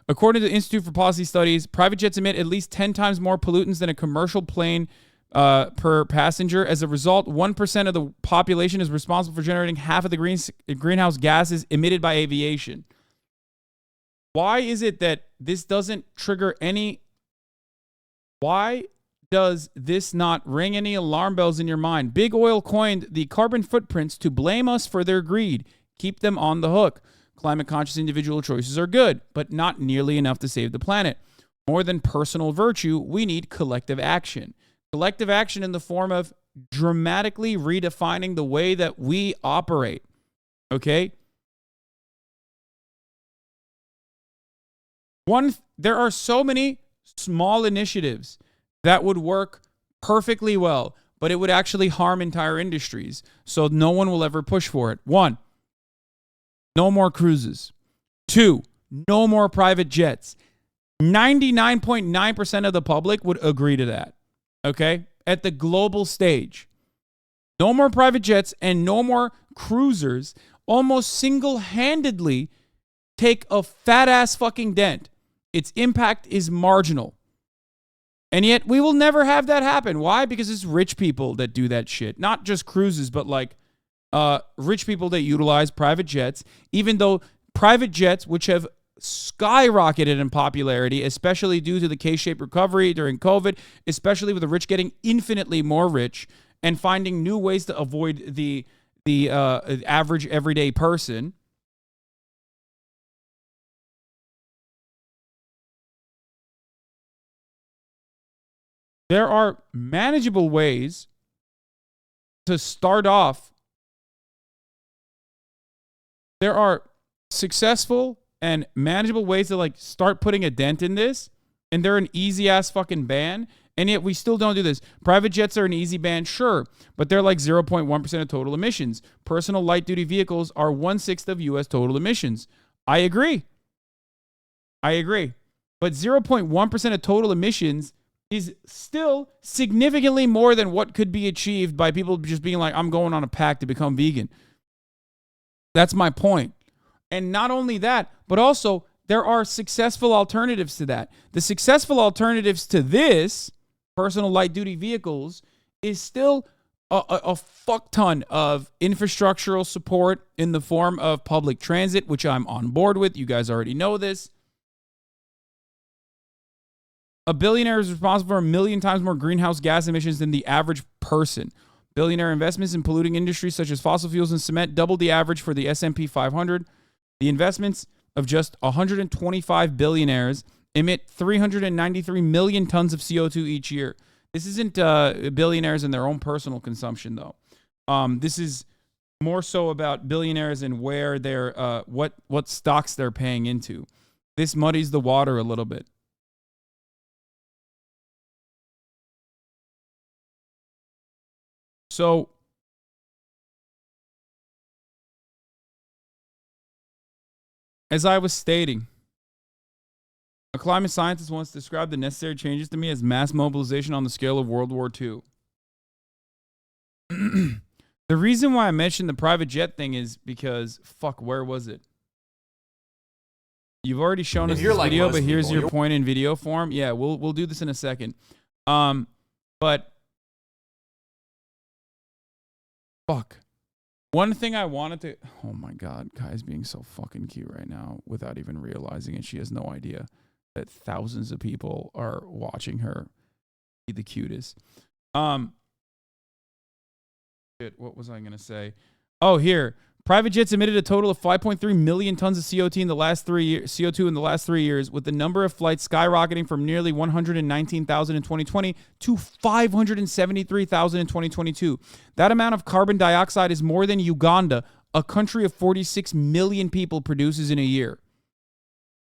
According to the Institute for Policy Studies, private jets emit at least 10 times more pollutants than a commercial plane per passenger. As a result, 1% of the population is responsible for generating half of the greenhouse gases emitted by aviation. Why is it that this doesn't trigger any... Why does this not ring any alarm bells in your mind? Big Oil coined the carbon footprints to blame us for their greed. Keep them on the hook. Climate-conscious individual choices are good, but not nearly enough to save the planet. More than personal virtue, we need collective action. Collective action in the form of dramatically redefining the way that we operate. Okay? There are so many small initiatives that would work perfectly well, but it would actually harm entire industries. So no one will ever push for it. 1, no more cruises. 2, no more private jets. 99.9% of the public would agree to that. Okay? At the global stage. No more private jets and no more cruisers almost single-handedly take a fat-ass fucking dent. Its impact is marginal. And yet we will never have that happen. Why? Because it's rich people that do that shit. Not just cruises, but like rich people that utilize private jets, even though private jets, which have skyrocketed in popularity, especially due to the K-shaped recovery during COVID, especially with the rich getting infinitely more rich and finding new ways to avoid the average everyday person. There are manageable ways to start off. There are successful and manageable ways to like start putting a dent in this. And they're an easy ass fucking ban. And yet we still don't do this. Private jets are an easy ban, sure. But they're like 0.1% of total emissions. Personal light duty vehicles are 1/6 of U.S. total emissions. I agree. But 0.1% of total emissions is still significantly more than what could be achieved by people just being like, I'm going on a pact to become vegan. That's my point. And not only that, but also there are successful alternatives to that. The successful alternatives to this, personal light duty vehicles, is still a fuck ton of infrastructural support in the form of public transit, which I'm on board with. You guys already know this. A billionaire is responsible for 1 million times more greenhouse gas emissions than the average person. Billionaire investments in polluting industries such as fossil fuels and cement doubled the average for the S&P 500. The investments of just 125 billionaires emit 393 million tons of CO2 each year. This isn't billionaires in their own personal consumption, though. This is more so about billionaires and where they're what stocks they're paying into. This muddies the water a little bit. So, as I was stating, a climate scientist once described the necessary changes to me as mass mobilization on the scale of World War II. The reason why I mentioned the private jet thing is because, where was it? You've already shown us this video, but here's your point in video form. Yeah, we'll do this in a second. But one thing I wanted to... Oh my God, Kai's being so fucking cute right now without even realizing it. She has no idea that thousands of people are watching her be the cutest. What was I going to say? Oh, here. Private jets emitted a total of 5.3 million tons of CO2 in the last 3 years, with the number of flights skyrocketing from nearly 119,000 in 2020 to 573,000 in 2022. That amount of carbon dioxide is more than Uganda, a country of 46 million people, produces in a year.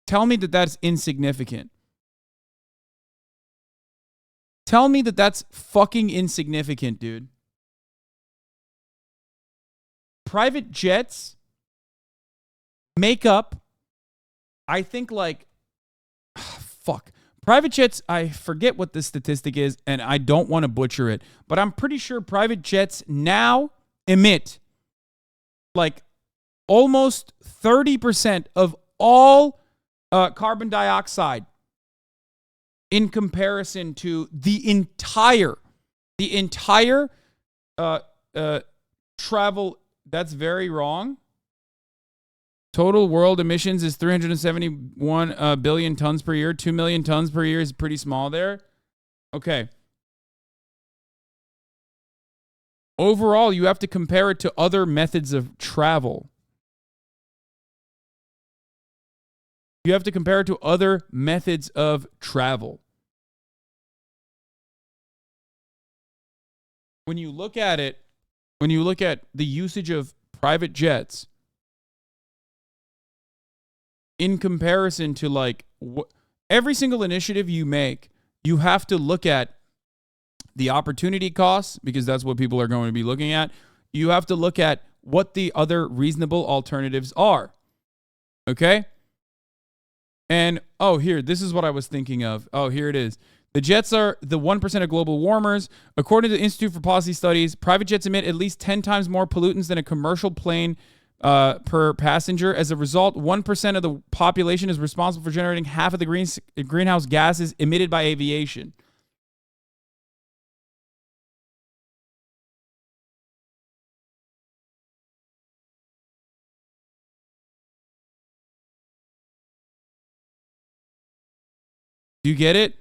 Tell me that that's insignificant. Tell me that that's fucking insignificant, dude. Private jets make up, I think, private jets, I forget what the statistic is, and I don't want to butcher it, but I'm pretty sure private jets now emit like almost 30% of all carbon dioxide in comparison to the entire travel. That's very wrong. Total world emissions is 371 billion tons per year. 2 million tons per year is pretty small there. Okay. Overall, you have to compare it to other methods of travel. You have to compare it to other methods of travel. When you look at it, when you look at the usage of private jets in comparison to like every single initiative you make, you have to look at the opportunity costs, because that's what people are going to be looking at. You have to look at what the other reasonable alternatives are. Okay? And, here, this is what I was thinking of. Oh, here it is. The jets are the 1% of global warmers. According to the Institute for Policy Studies, private jets emit at least 10 times more pollutants than a commercial plane per passenger. As a result, 1% of the population is responsible for generating half of the greenhouse gases emitted by aviation. Do you get it?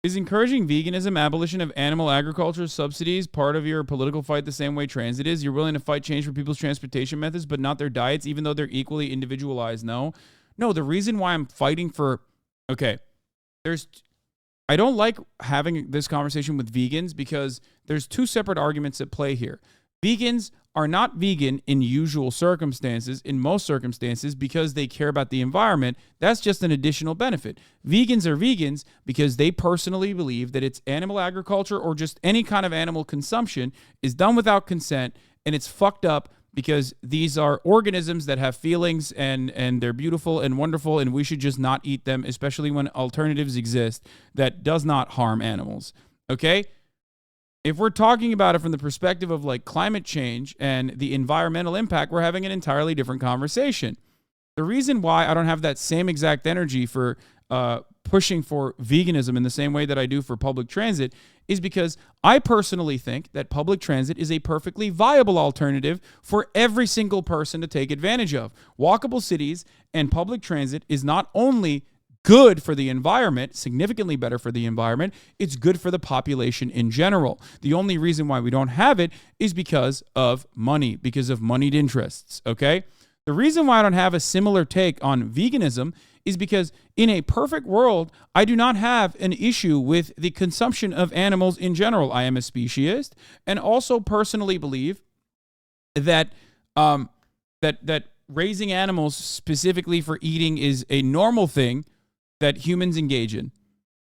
Is encouraging veganism, abolition of animal agriculture subsidies part of your political fight the same way transit is? You're willing to fight change for people's transportation methods, but not their diets, even though they're equally individualized? No. No, the reason why I'm fighting for... Okay, I don't like having this conversation with vegans because there's two separate arguments at play here. Vegans are not vegan in usual circumstances, in most circumstances, because they care about the environment. That's just an additional benefit. Vegans are vegans because they personally believe that it's animal agriculture or just any kind of animal consumption is done without consent, and it's fucked up because these are organisms that have feelings and they're beautiful and wonderful, and we should just not eat them, especially when alternatives exist that does not harm animals. Okay? If we're talking about it from the perspective of like climate change and the environmental impact, we're having an entirely different conversation. The reason why I don't have that same exact energy for pushing for veganism in the same way that I do for public transit is because I personally think that public transit is a perfectly viable alternative for every single person to take advantage of. Walkable cities and public transit is not only good for the environment, significantly better for the environment, it's good for the population in general. The only reason why we don't have it is because of money, because of moneyed interests, okay? The reason why I don't have a similar take on veganism is because in a perfect world, I do not have an issue with the consumption of animals in general. I am a speciesist and also personally believe that that raising animals specifically for eating is a normal thing that humans engage in.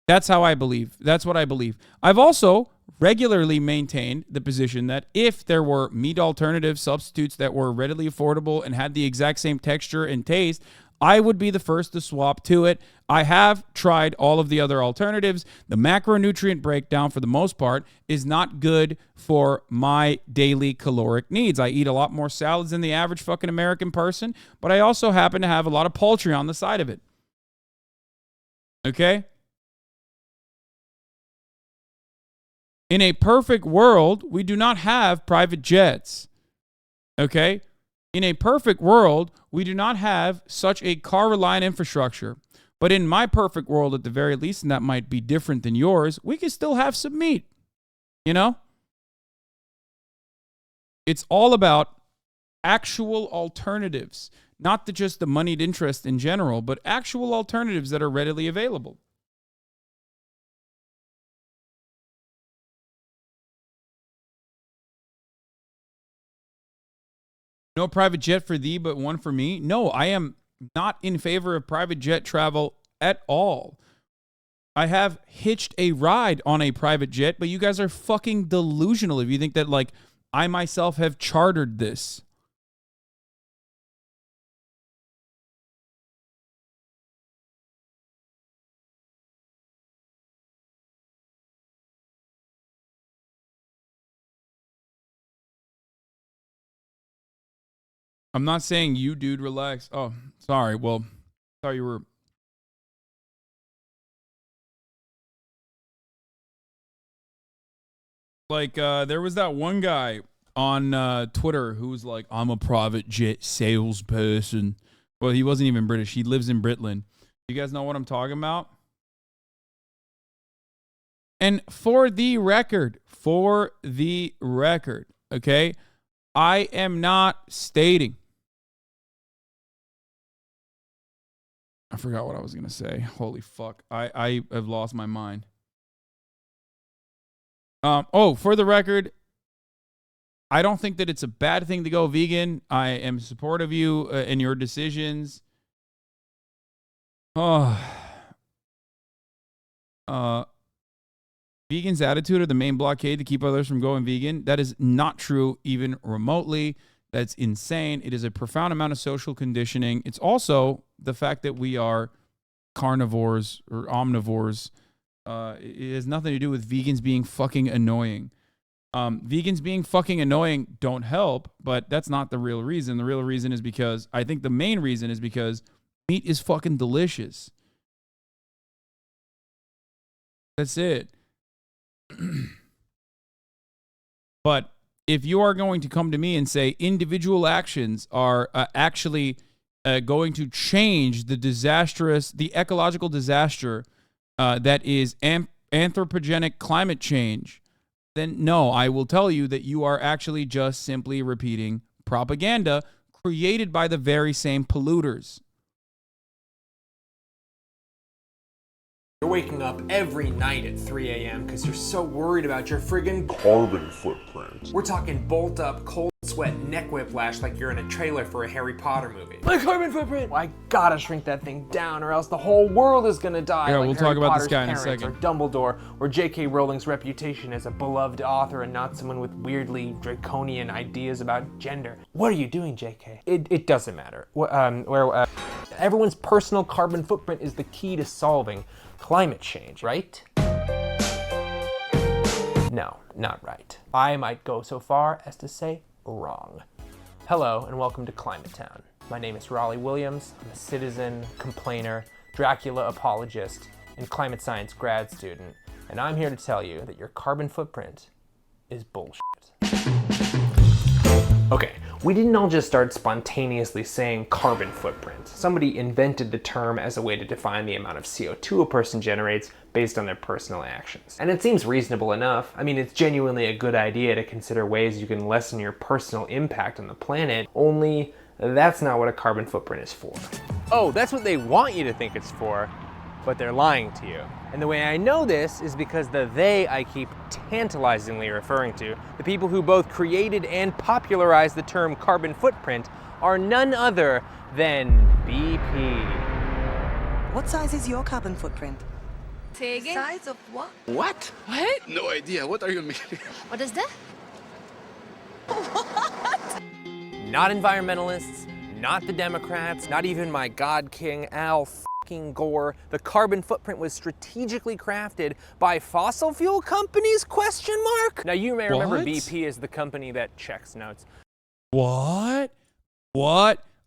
That's how I believe. That's what I believe. I've also regularly maintained the position that if there were meat alternative substitutes that were readily affordable and had the exact same texture and taste, I would be the first to swap to it. I have tried all of the other alternatives. The macronutrient breakdown, for the most part, is not good for my daily caloric needs. I eat a lot more salads than the average fucking American person, but I also happen to have a lot of poultry on the side of it. Okay? In a perfect world, we do not have private jets. Okay? In a perfect world, we do not have such a car-reliant infrastructure. But in my perfect world, at the very least, and that might be different than yours, we can still have some meat. You know? It's all about actual alternatives. Not just the moneyed interest in general, but actual alternatives that are readily available. No private jet for thee, but one for me. No, I am not in favor of private jet travel at all. I have hitched a ride on a private jet, but you guys are fucking delusional if you think that, like, I myself have chartered this. I'm not saying you, dude, relax. Oh, sorry. Well, thought you were. Like, there was that one guy on Twitter who was like, I'm a private jet salesperson. Well, he wasn't even British. He lives in Britland. You guys know what I'm talking about? And for the record, okay, I am not stating. I forgot what I was going to say. Holy fuck. I have lost my mind. For the record, I don't think that it's a bad thing to go vegan. I am supportive of you in your decisions. Vegans' attitude are the main blockade to keep others from going vegan. That is not true even remotely. That's insane. It is a profound amount of social conditioning. It's also the fact that we are carnivores or omnivores. It has nothing to do with vegans being fucking annoying. Vegans being fucking annoying don't help, but that's not the real reason. The real reason is because, I think the main reason is because meat is fucking delicious. That's it. But if you are going to come to me and say individual actions are actually going to change the ecological disaster that is anthropogenic climate change, then no, I will tell you that you are actually just simply repeating propaganda created by the very same polluters. You're waking up every night at 3 a.m. because you're so worried about your friggin' carbon footprint. We're talking bolt up, cold sweat, neck whiplash like you're in a trailer for a Harry Potter movie. My carbon footprint! Well, I gotta shrink that thing down or else the whole world is gonna die. Yeah, like we'll Harry talk about Potter's this guy in a parents, second. Or Dumbledore, or J.K. Rowling's reputation as a beloved author and not someone with weirdly draconian ideas about gender. What are you doing, J.K.? It doesn't matter. Everyone's personal carbon footprint is the key to solving climate change, right? No, not right. I might go so far as to say wrong. Hello and welcome to Climate Town. My name is Raleigh Williams. I'm a citizen, complainer, Dracula apologist, and climate science grad student. And I'm here to tell you that your carbon footprint is bullshit. Okay, we didn't all just start spontaneously saying carbon footprint. Somebody invented the term as a way to define the amount of CO2 a person generates based on their personal actions. And it seems reasonable enough. I mean, it's genuinely a good idea to consider ways you can lessen your personal impact on the planet, only that's not what a carbon footprint is for. Oh, that's what they want you to think it's for, but they're lying to you. And the way I know this is because the they I keep tantalizingly referring to, the people who both created and popularized the term carbon footprint, are none other than BP. What size is your carbon footprint? Say again? Size of what? What? What? No idea. What are you making? What is that? Not environmentalists, not the Democrats, not even my God King Al Gore. The carbon footprint was strategically crafted by fossil fuel companies, ? Now you may remember What? BP as the company that checks notes. What?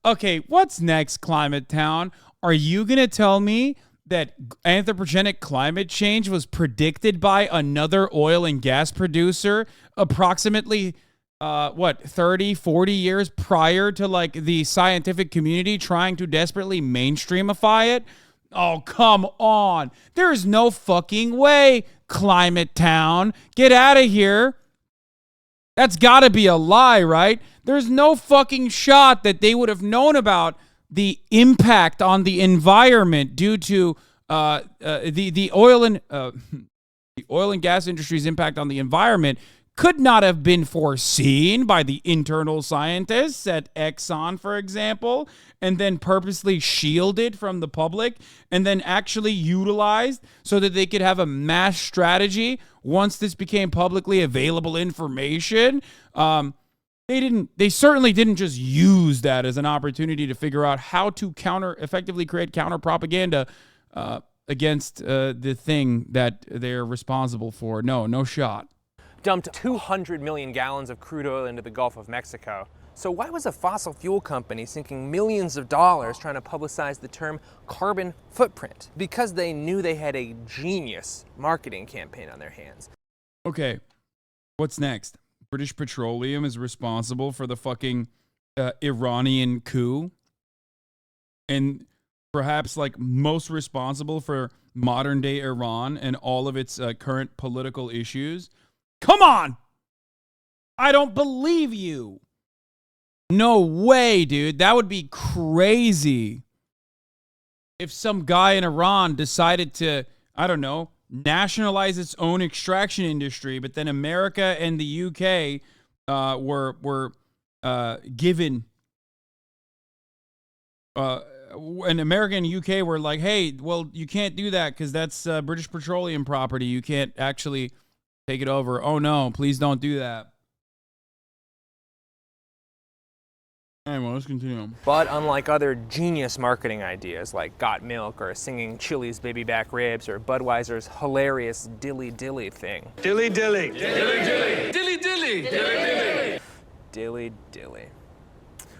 Okay, what's next, Climate Town? Are you going to tell me that anthropogenic climate change was predicted by another oil and gas producer approximately 30, 40 years prior to like the scientific community trying to desperately mainstreamify it? Oh, come on. There's no fucking way, Climate Town. Get out of here. That's gotta be a lie, right? There's no fucking shot that they would have known about the impact on the environment due to the oil and gas industry's impact on the environment could not have been foreseen by the internal scientists at Exxon, for example, and then purposely shielded from the public and then actually utilized so that they could have a mass strategy once this became publicly available information. They certainly didn't just use that as an opportunity to figure out how to effectively create counter propaganda against the thing that they're responsible for. No shot. Dumped 200 million gallons of crude oil into the Gulf of Mexico. So why was a fossil fuel company sinking millions of dollars trying to publicize the term carbon footprint? Because they knew they had a genius marketing campaign on their hands. Okay, what's next? British Petroleum is responsible for the fucking Iranian coup, and perhaps like most responsible for modern day Iran and all of its current political issues. Come on! I don't believe you. No way, dude. That would be crazy. If some guy in Iran decided to, I don't know, nationalize its own extraction industry, but then America and the UK were given, and America and UK were like, hey, well, you can't do that because that's British Petroleum property. You can't actually take it over. Oh no, please don't do that. Anyway, let's continue. But unlike other genius marketing ideas like Got Milk or singing Chili's baby back ribs or Budweiser's hilarious dilly dilly thing. Dilly dilly. Dilly dilly. Dilly dilly. Dilly dilly. Dilly dilly.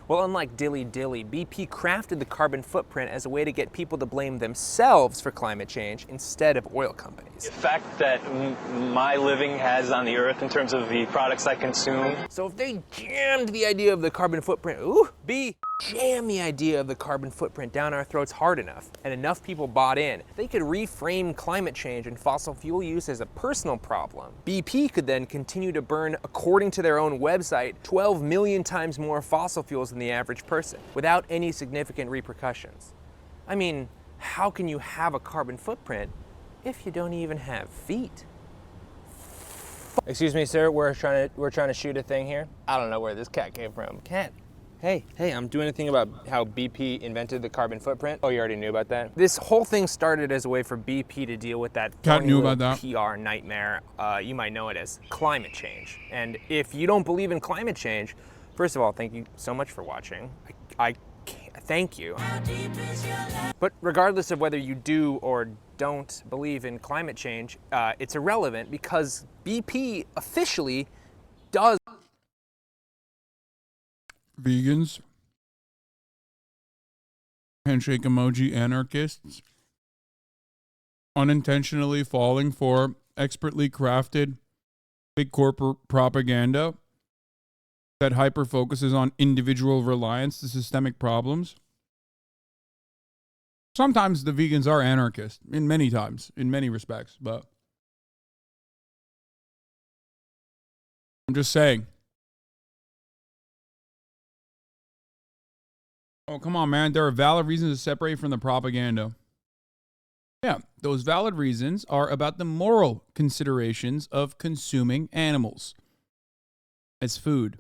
Well, unlike dilly dilly, BP crafted the carbon footprint as a way to get people to blame themselves for climate change instead of oil companies. The fact that my living has on the earth in terms of the products I consume. So if they jammed the idea of the carbon footprint, jam the idea of the carbon footprint down our throats hard enough, and enough people bought in, they could reframe climate change and fossil fuel use as a personal problem. BP could then continue to burn, according to their own website, 12 million times more fossil fuels than the average person, without any significant repercussions. I mean, how can you have a carbon footprint if you don't even have feet? Excuse me, sir, we're trying to shoot a thing here. I don't know where this cat came from. Cat. Hey, I'm doing a thing about how BP invented the carbon footprint. Oh, you already knew about that? This whole thing started as a way for BP to deal with that Cat knew about that. PR nightmare. You might know it as climate change. And if you don't believe in climate change, first of all, thank you so much for watching. I thank you. But regardless of whether you do or don't believe in climate change, it's irrelevant because BP officially does. Vegans, handshake emoji anarchists, unintentionally falling for expertly crafted big corporate propaganda that hyper focuses on individual reliance to systemic problems. Sometimes the vegans are anarchists, in many respects, but I'm just saying. Oh, come on, man. There are valid reasons to separate from the propaganda. Yeah, those valid reasons are about the moral considerations of consuming animals as food.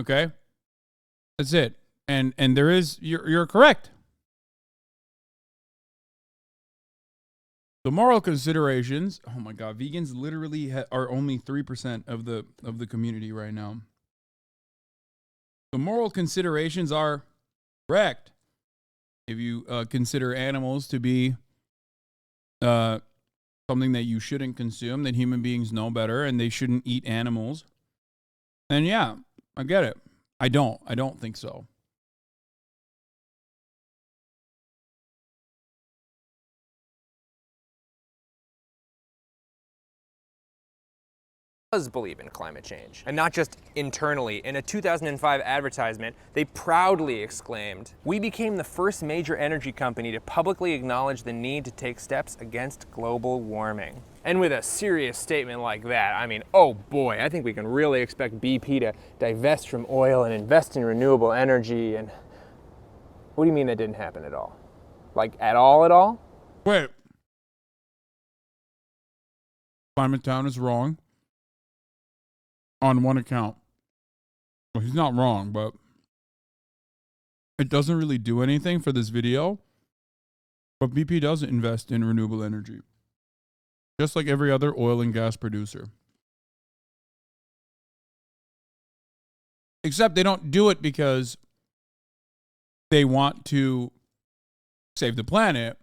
Okay? That's it. And there is, you're correct. The moral considerations, oh my God, vegans literally are only 3% of the community right now. The moral considerations are correct. If you consider animals to be something that you shouldn't consume, that human beings know better and they shouldn't eat animals, then yeah, I get it. I don't think so. Does believe in climate change, and not just internally. In a 2005 advertisement, they proudly exclaimed, "We became the first major energy company to publicly acknowledge the need to take steps against global warming." And with a serious statement like that, I mean, oh boy, I think we can really expect BP to divest from oil and invest in renewable energy. And what do you mean that didn't happen at all? Like at all? Wait. Climate Town is wrong. On one account. Well, he's not wrong, but it doesn't really do anything for this video. But BP does invest in renewable energy, just like every other oil and gas producer. Except they don't do it because they want to save the planet.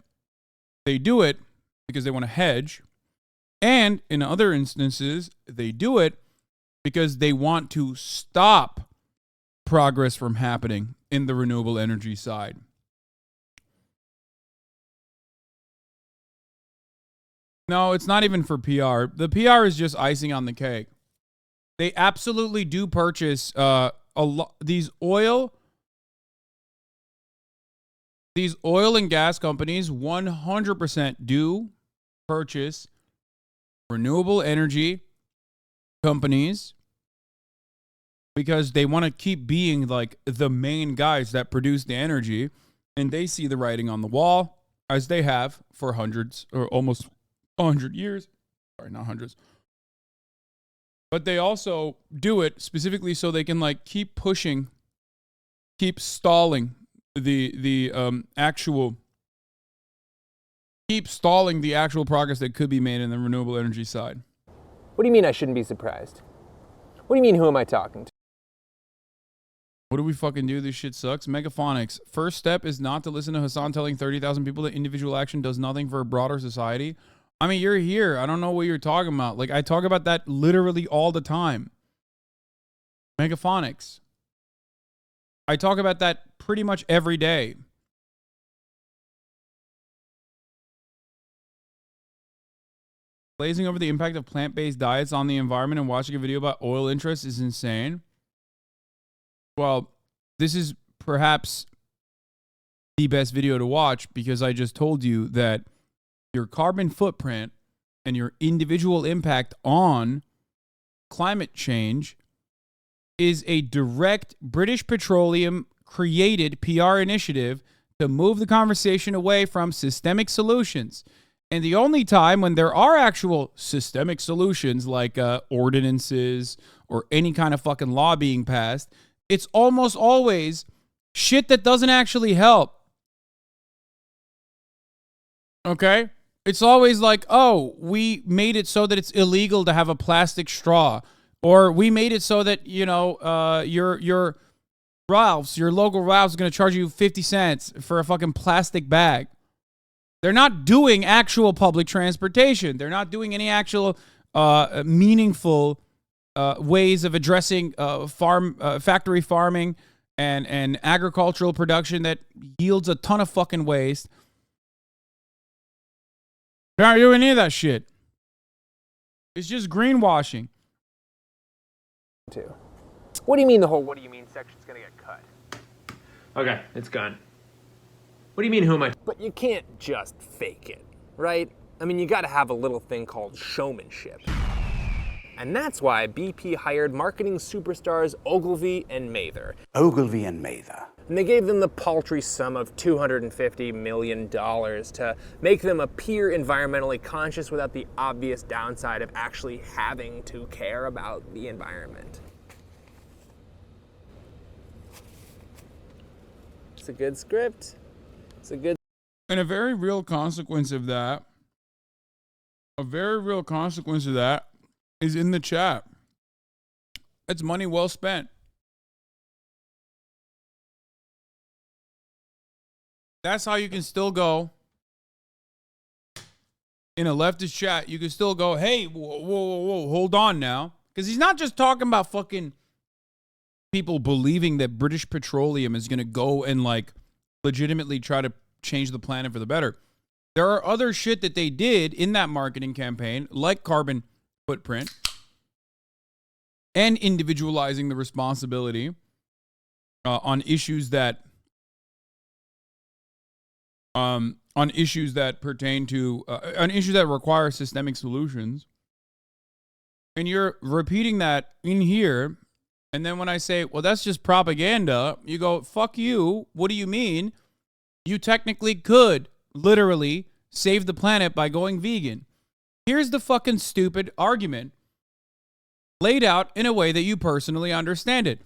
They do it because they want to hedge. And in other instances, they do it because they want to stop progress from happening in the renewable energy side. No, it's not even for PR. The PR is just icing on the cake. They absolutely do purchase these oil and gas companies 100% do purchase renewable energy companies because they want to keep being like the main guys that produce the energy, and they see the writing on the wall as they have for hundreds or almost 100 years. Sorry, not hundreds. But they also do it specifically so they can like keep pushing, keep stalling the actual progress that could be made in the renewable energy side. What do you mean I shouldn't be surprised? What do you mean, who am I talking to? What do we fucking do? This shit sucks. Megaphonics. First step is not to listen to Hasan telling 30,000 people that individual action does nothing for a broader society. I mean, you're here. I don't know what you're talking about. Like, I talk about that literally all the time. Megaphonics. I talk about that pretty much every day. Blazing over the impact of plant-based diets on the environment and watching a video about oil interests is insane. Well, this is perhaps the best video to watch because I just told you that your carbon footprint and your individual impact on climate change is a direct British Petroleum created PR initiative to move the conversation away from systemic solutions. And the only time when there are actual systemic solutions like ordinances or any kind of fucking law being passed, it's almost always shit that doesn't actually help. Okay? It's always like, oh, we made it so that it's illegal to have a plastic straw. Or we made it so that, you know, your Ralph's, your local Ralph's is going to charge you 50 cents for a fucking plastic bag. They're not doing actual public transportation. They're not doing any actual meaningful ways of addressing factory farming and agricultural production that yields a ton of fucking waste. They're not doing any of that shit. It's just greenwashing. What do you mean the whole what do you mean section's gonna get cut? Okay, it's gone. What do you mean who am I? But you can't just fake it, right? I mean, you gotta have a little thing called showmanship. And that's why BP hired marketing superstars Ogilvy and Mather. Ogilvy and Mather. And they gave them the paltry sum of $250 million to make them appear environmentally conscious without the obvious downside of actually having to care about the environment. It's a good script. It's a good... And a very real consequence of that, is in the chat. It's money well spent. That's how you can still go in a leftist chat. You can still go, hey, whoa, hold on now. Because he's not just talking about fucking people believing that British Petroleum is going to go and like legitimately try to change the planet for the better. There are other shit that they did in that marketing campaign, like carbon footprint and individualizing the responsibility on issues that pertain to on issues that require systemic solutions. And you're repeating that in here, and then when I say, well, that's just propaganda, you go, fuck you. What do you mean? You technically could literally save the planet by going vegan. Here's the fucking stupid argument laid out in a way that you personally understand it.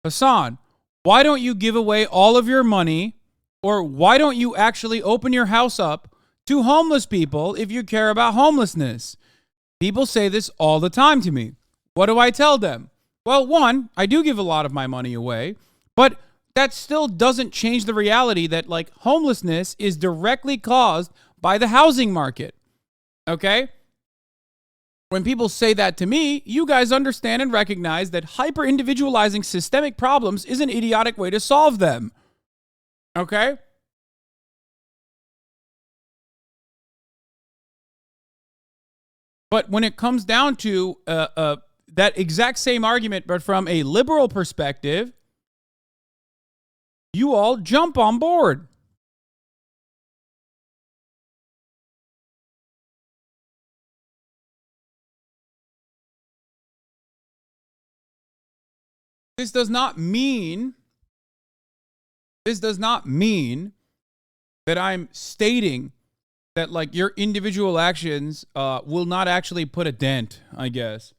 Hasan, why don't you give away all of your money, or why don't you actually open your house up to homeless people if you care about homelessness? People say this all the time to me. What do I tell them? Well, one, I do give a lot of my money away, but that still doesn't change the reality that like homelessness is directly caused by the housing market. Okay? When people say that to me, you guys understand and recognize that hyper-individualizing systemic problems is an idiotic way to solve them. Okay? But when it comes down to that exact same argument, but from a liberal perspective, you all jump on board. This does not mean that I'm stating that like your individual actions will not actually put a dent, I guess,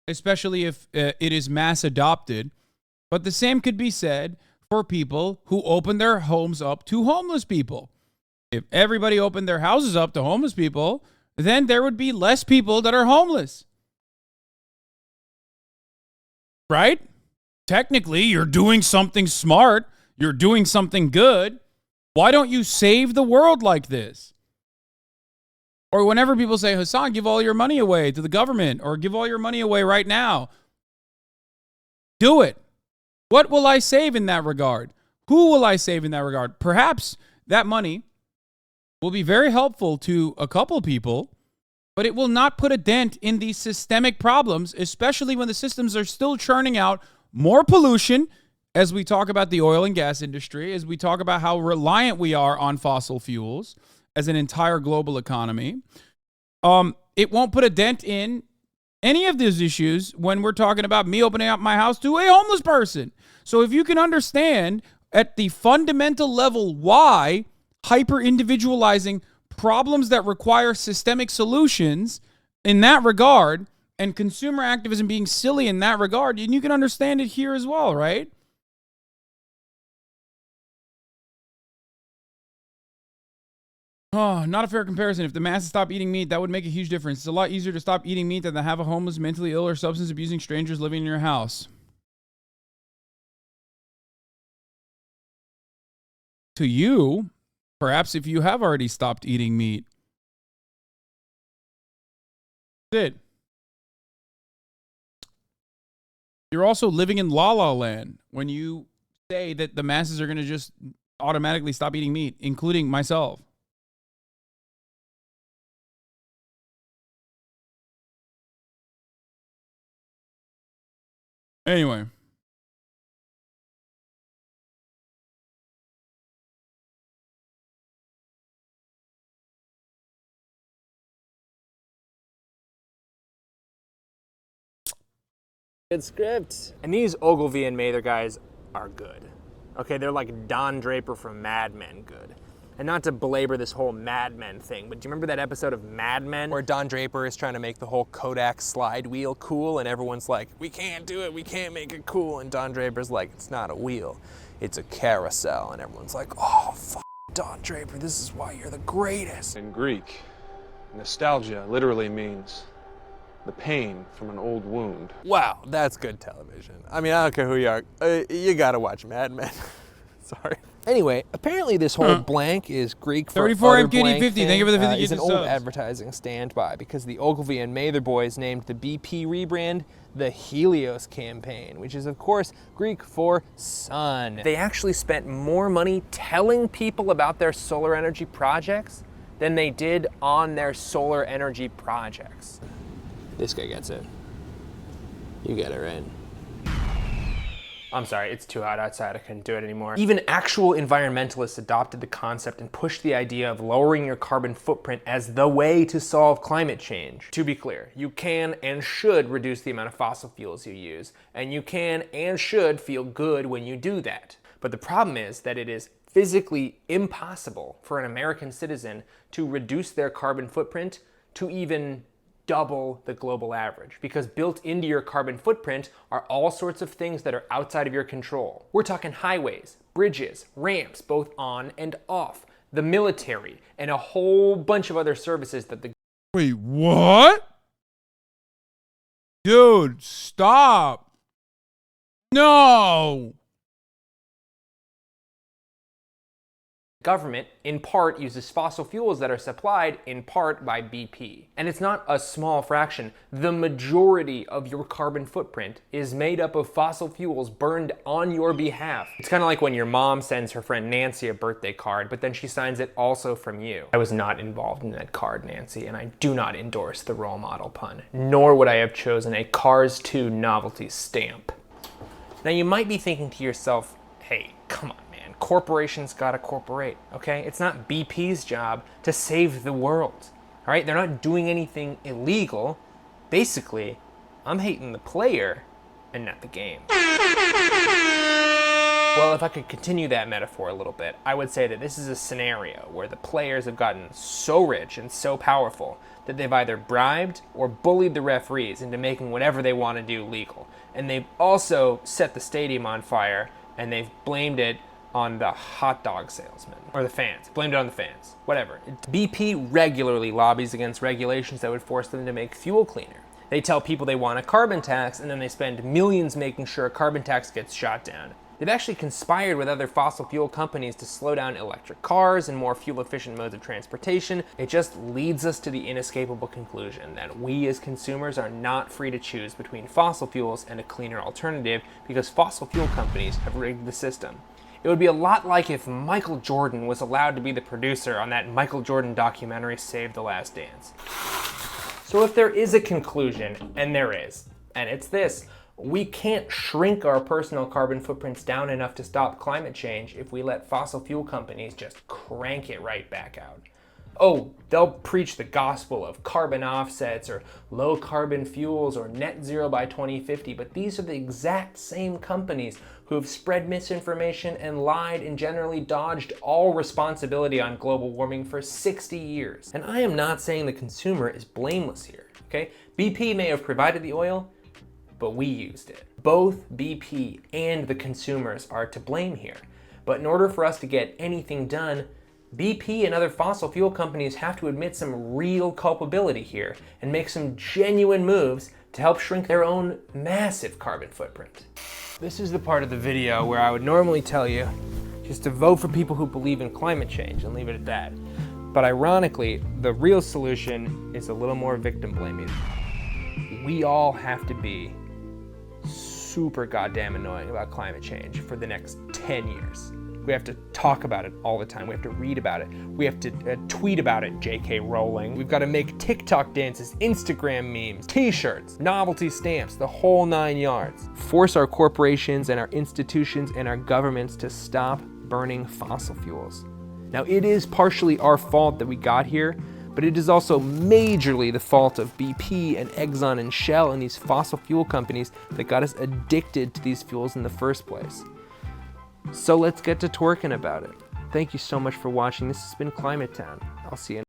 especially if it is mass adopted. But the same could be said for people who open their homes up to homeless people. If everybody opened their houses up to homeless people, then there would be less people that are homeless. Right? Technically, you're doing something smart. You're doing something good. Why don't you save the world like this? Or whenever people say, Hasan, give all your money away to the government or give all your money away right now. Do it. What will I save in that regard? Who will I save in that regard? Perhaps that money will be very helpful to a couple people, but it will not put a dent in these systemic problems, especially when the systems are still churning out more pollution, as we talk about the oil and gas industry, as we talk about how reliant we are on fossil fuels as an entire global economy. It won't put a dent in any of these issues when we're talking about me opening up my house to a homeless person. So if you can understand at the fundamental level why hyper-individualizing problems that require systemic solutions in that regard and consumer activism being silly in that regard, and you can understand it here as well, right? Oh, not a fair comparison. If the masses stop eating meat, that would make a huge difference. It's a lot easier to stop eating meat than to have a homeless, mentally ill, or substance abusing strangers living in your house. To you, perhaps if you have already stopped eating meat. That's it. You're also living in la la land when you say that the masses are going to just automatically stop eating meat, including myself. Anyway. Good script. And these Ogilvy and Mather guys are good. Okay, they're like Don Draper from Mad Men good. And not to belabor this whole Mad Men thing, but do you remember that episode of Mad Men where Don Draper is trying to make the whole Kodak slide wheel cool and everyone's like, we can't do it, we can't make it cool. And Don Draper's like, it's not a wheel, it's a carousel. And everyone's like, oh, Don Draper, this is why you're the greatest. In Greek, nostalgia literally means the pain from an old wound. Wow, that's good television. I mean, I don't care who you are, you gotta watch Mad Men. Sorry. Anyway, apparently this whole blank is Greek for 34 utter MKD blank 50. thing, Thank you for the 50 is an old subs. advertising standby because the Ogilvy and Mather boys named the BP rebrand the Helios campaign, which is of course Greek for sun. They actually spent more money telling people about their solar energy projects than they did on their solar energy projects. This guy gets it. You get it right. I'm sorry, it's too hot outside, I couldn't do it anymore. Even actual environmentalists adopted the concept and pushed the idea of lowering your carbon footprint as the way to solve climate change. To be clear, you can and should reduce the amount of fossil fuels you use, and you can and should feel good when you do that. But the problem is that it is physically impossible for an American citizen to reduce their carbon footprint to even double the global average, because built into your carbon footprint are all sorts of things that are outside of your control. We're talking highways, bridges, ramps, both on and off, the military, and a whole bunch of other services that the... Wait, what? Dude, stop. No. government, in part, uses fossil fuels that are supplied, in part, by BP. And it's not a small fraction. The majority of your carbon footprint is made up of fossil fuels burned on your behalf. It's kind of like when your mom sends her friend Nancy a birthday card, but then she signs it also from you. I was not involved in that card, Nancy, and I do not endorse the role model pun, nor would I have chosen a Cars 2 novelty stamp. Now you might be thinking to yourself, hey, come on, man, corporations gotta corporate, okay? It's not BP's job to save the world, all right? They're not doing anything illegal. Basically, I'm hating the player and not the game. Well, if I could continue that metaphor a little bit, I would say that this is a scenario where the players have gotten so rich and so powerful that they've either bribed or bullied the referees into making whatever they want to do legal. And they've also set the stadium on fire, and they've blamed it on the hot dog salesman, or the fans. Blamed it on the fans, whatever. BP regularly lobbies against regulations that would force them to make fuel cleaner. They tell people they want a carbon tax, and then they spend millions making sure a carbon tax gets shot down. They've actually conspired with other fossil fuel companies to slow down electric cars and more fuel-efficient modes of transportation. It just leads us to the inescapable conclusion that we as consumers are not free to choose between fossil fuels and a cleaner alternative because fossil fuel companies have rigged the system. It would be a lot like if Michael Jordan was allowed to be the producer on that Michael Jordan documentary, Save the Last Dance. So if there is a conclusion, and there is, and it's this: we can't shrink our personal carbon footprints down enough to stop climate change if we let fossil fuel companies just crank it right back out. Oh, they'll preach the gospel of carbon offsets or low carbon fuels or net zero by 2050, but these are the exact same companies who have spread misinformation and lied and generally dodged all responsibility on global warming for 60 years. And I am not saying the consumer is blameless here, okay? BP may have provided the oil, but we used it. Both BP and the consumers are to blame here. But in order for us to get anything done, BP and other fossil fuel companies have to admit some real culpability here and make some genuine moves to help shrink their own massive carbon footprint. This is the part of the video where I would normally tell you just to vote for people who believe in climate change and leave it at that. But ironically, the real solution is a little more victim blaming. We all have to be super goddamn annoying about climate change for the next 10 years. We have to talk about it all the time. We have to read about it. We have to tweet about it, JK Rowling. We've got to make TikTok dances, Instagram memes, t-shirts, novelty stamps, the whole 9 yards. Force our corporations and our institutions and our governments to stop burning fossil fuels. Now, it is partially our fault that we got here, but it is also majorly the fault of BP and Exxon and Shell and these fossil fuel companies that got us addicted to these fuels in the first place. So let's get to twerking about it. Thank you so much for watching. This has been Climate Town. I'll see you